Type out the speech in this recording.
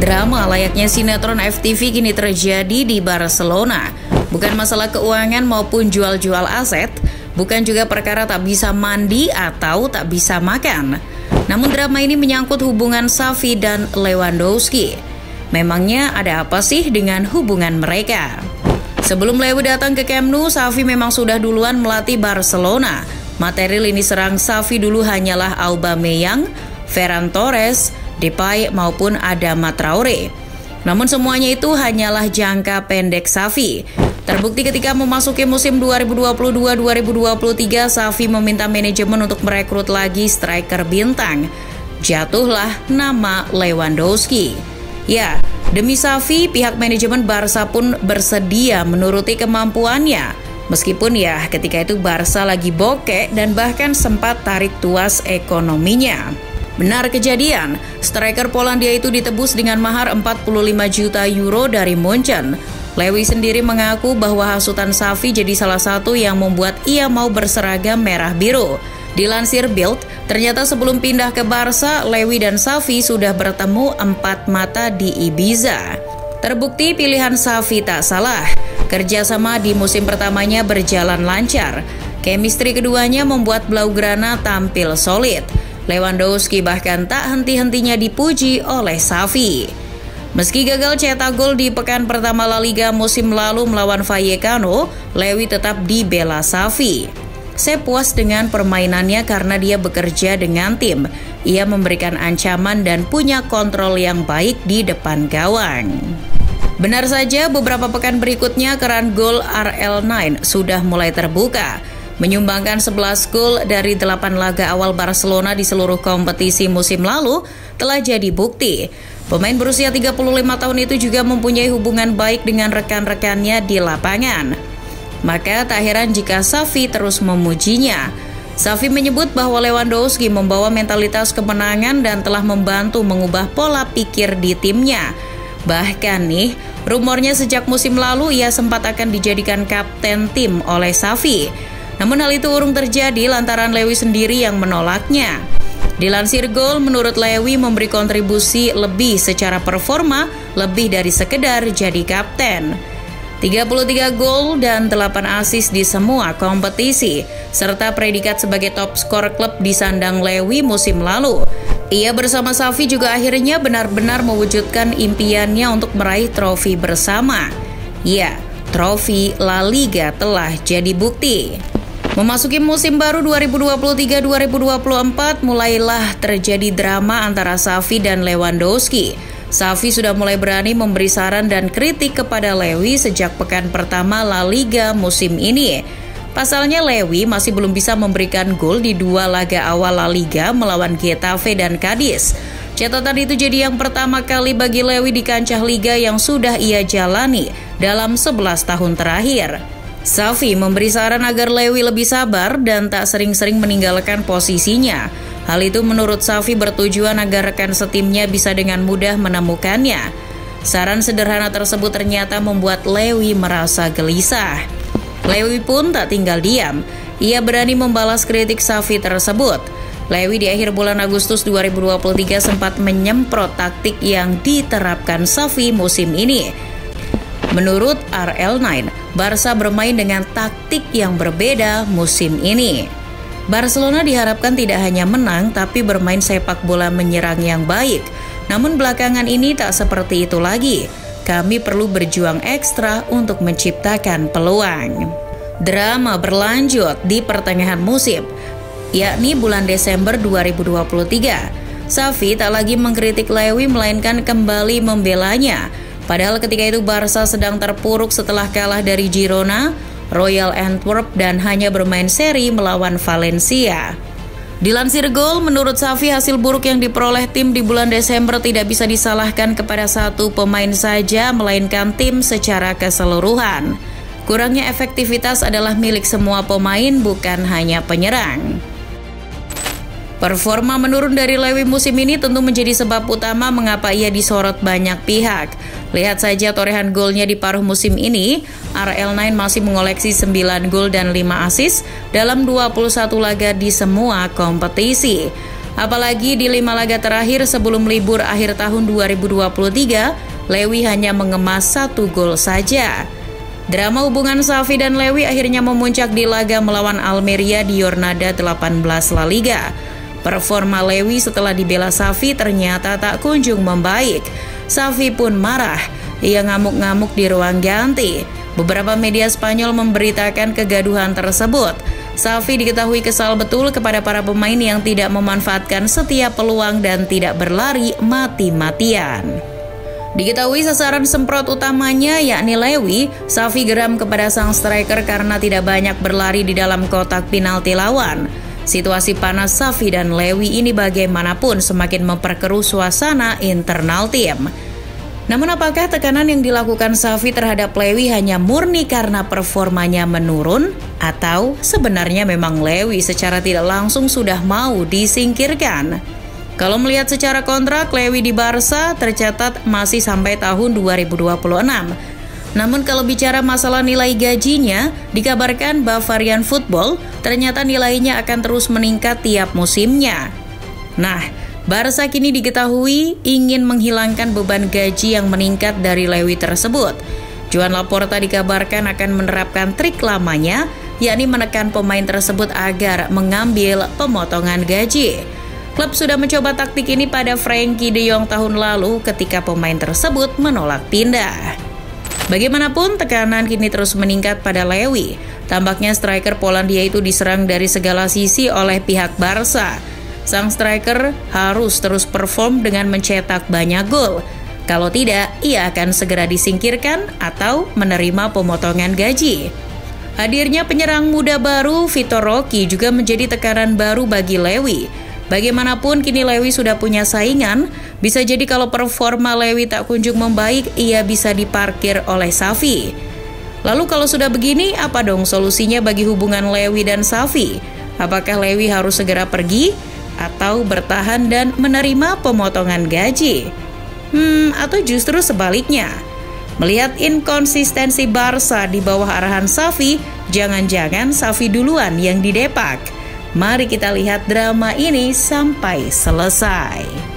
Drama layaknya sinetron FTV kini terjadi di Barcelona. Bukan masalah keuangan maupun jual-jual aset, bukan juga perkara tak bisa mandi atau tak bisa makan. Namun drama ini menyangkut hubungan Xavi dan Lewandowski. Memangnya ada apa sih dengan hubungan mereka? Sebelum Lewi datang ke Camp Nou, Xavi memang sudah duluan melatih Barcelona. Materi lini serang Xavi dulu hanyalah Aubameyang, Ferran Torres, Depay maupun Adama Traore. Namun semuanya itu hanyalah jangka pendek Xavi. Terbukti ketika memasuki musim 2022-2023, Xavi meminta manajemen untuk merekrut lagi striker bintang. Jatuhlah nama Lewandowski. Ya, demi Xavi, pihak manajemen Barca pun bersedia menuruti kemampuannya. Meskipun ya ketika itu Barca lagi bokek dan bahkan sempat tarik tuas ekonominya. Benar kejadian, striker Polandia itu ditebus dengan mahar 45 juta euro dari Munchen. Lewi sendiri mengaku bahwa hasutan Xavi jadi salah satu yang membuat ia mau berseragam merah biru. Dilansir Bild, ternyata sebelum pindah ke Barca, Lewi dan Xavi sudah bertemu 4 mata di Ibiza. Terbukti pilihan Xavi tak salah. Kerjasama di musim pertamanya berjalan lancar. Chemistry keduanya membuat Blaugrana tampil solid. Lewandowski bahkan tak henti-hentinya dipuji oleh Xavi. Meski gagal cetak gol di pekan pertama La Liga musim lalu melawan Vallecano, Lewi tetap dibela Xavi. Saya puas dengan permainannya karena dia bekerja dengan tim. Ia memberikan ancaman dan punya kontrol yang baik di depan gawang. Benar saja, beberapa pekan berikutnya keran gol RL9 sudah mulai terbuka. Menyumbangkan 11 gol dari 8 laga awal Barcelona di seluruh kompetisi musim lalu telah jadi bukti. Pemain berusia 35 tahun itu juga mempunyai hubungan baik dengan rekan-rekannya di lapangan. Maka tak heran jika Xavi terus memujinya. Xavi menyebut bahwa Lewandowski membawa mentalitas kemenangan dan telah membantu mengubah pola pikir di timnya. Bahkan nih, rumornya sejak musim lalu ia sempat akan dijadikan kapten tim oleh Xavi. Namun hal itu urung terjadi lantaran Lewi sendiri yang menolaknya. Dilansir Gol, menurut Lewi memberi kontribusi lebih secara performa, lebih dari sekedar jadi kapten. 33 gol dan 8 assist di semua kompetisi, serta predikat sebagai top skor klub disandang Lewi musim lalu. Ia bersama Xavi juga akhirnya benar-benar mewujudkan impiannya untuk meraih trofi bersama. Ya, trofi La Liga telah jadi bukti. Memasuki musim baru 2023-2024, mulailah terjadi drama antara Xavi dan Lewandowski. Xavi sudah mulai berani memberi saran dan kritik kepada Lewi sejak pekan pertama La Liga musim ini. Pasalnya Lewi masih belum bisa memberikan gol di 2 laga awal La Liga melawan Getafe dan Cadiz. Catatan itu jadi yang pertama kali bagi Lewi di kancah Liga yang sudah ia jalani dalam 11 tahun terakhir. Xavi memberi saran agar Lewi lebih sabar dan tak sering-sering meninggalkan posisinya. Hal itu menurut Xavi bertujuan agar rekan setimnya bisa dengan mudah menemukannya. Saran sederhana tersebut ternyata membuat Lewi merasa gelisah. Lewi pun tak tinggal diam. Ia berani membalas kritik Xavi tersebut. Lewi di akhir bulan Agustus 2023 sempat menyemprot taktik yang diterapkan Xavi musim ini. Menurut RL9, Barca bermain dengan taktik yang berbeda musim ini. Barcelona diharapkan tidak hanya menang, tapi bermain sepak bola menyerang yang baik. Namun belakangan ini tak seperti itu lagi. Kami perlu berjuang ekstra untuk menciptakan peluang. Drama berlanjut di pertengahan musim, yakni bulan Desember 2023. Xavi tak lagi mengkritik Lewi, melainkan kembali membelanya. Padahal ketika itu Barca sedang terpuruk setelah kalah dari Girona, Royal Antwerp dan hanya bermain seri melawan Valencia. Dilansir Gol, menurut Xavi hasil buruk yang diperoleh tim di bulan Desember tidak bisa disalahkan kepada satu pemain saja, melainkan tim secara keseluruhan. Kurangnya efektivitas adalah milik semua pemain, bukan hanya penyerang. Performa menurun dari Lewi musim ini tentu menjadi sebab utama mengapa ia disorot banyak pihak. Lihat saja torehan golnya di paruh musim ini, RL9 masih mengoleksi 9 gol dan 5 assist dalam 21 laga di semua kompetisi. Apalagi di 5 laga terakhir sebelum libur akhir tahun 2023, Lewy hanya mengemas 1 gol saja. Drama hubungan Xavi dan Lewy akhirnya memuncak di laga melawan Almeria di Jornada 18 La Liga. Performa Lewy setelah dibela Xavi ternyata tak kunjung membaik. Xavi pun marah. Ia ngamuk-ngamuk di ruang ganti. Beberapa media Spanyol memberitakan kegaduhan tersebut. Xavi diketahui kesal betul kepada para pemain yang tidak memanfaatkan setiap peluang dan tidak berlari mati-matian. Diketahui sasaran semprot utamanya yakni Lewy, Xavi geram kepada sang striker karena tidak banyak berlari di dalam kotak penalti lawan. Situasi panas Xavi dan Lewy ini bagaimanapun semakin memperkeruh suasana internal tim. Namun apakah tekanan yang dilakukan Xavi terhadap Lewy hanya murni karena performanya menurun? Atau sebenarnya memang Lewy secara tidak langsung sudah mau disingkirkan? Kalau melihat secara kontrak, Lewy di Barca tercatat masih sampai tahun 2026. Namun kalau bicara masalah nilai gajinya, dikabarkan Bavarian Football ternyata nilainya akan terus meningkat tiap musimnya. Nah, Barca kini diketahui ingin menghilangkan beban gaji yang meningkat dari Lewy tersebut. Joan Laporta dikabarkan akan menerapkan trik lamanya, yakni menekan pemain tersebut agar mengambil pemotongan gaji. Klub sudah mencoba taktik ini pada Frenkie de Jong tahun lalu ketika pemain tersebut menolak pindah. Bagaimanapun, tekanan kini terus meningkat pada Lewy. Tampaknya striker Polandia itu diserang dari segala sisi oleh pihak Barca. Sang striker harus terus perform dengan mencetak banyak gol. Kalau tidak, ia akan segera disingkirkan atau menerima pemotongan gaji. Hadirnya penyerang muda baru Vitor Roque juga menjadi tekanan baru bagi Lewy. Bagaimanapun kini Lewy sudah punya saingan, bisa jadi kalau performa Lewy tak kunjung membaik, ia bisa diparkir oleh Xavi. Lalu kalau sudah begini, apa dong solusinya bagi hubungan Lewy dan Xavi? Apakah Lewy harus segera pergi? Atau bertahan dan menerima pemotongan gaji? Atau justru sebaliknya? Melihat inkonsistensi Barca di bawah arahan Xavi, jangan-jangan Xavi duluan yang didepak. Mari kita lihat drama ini sampai selesai.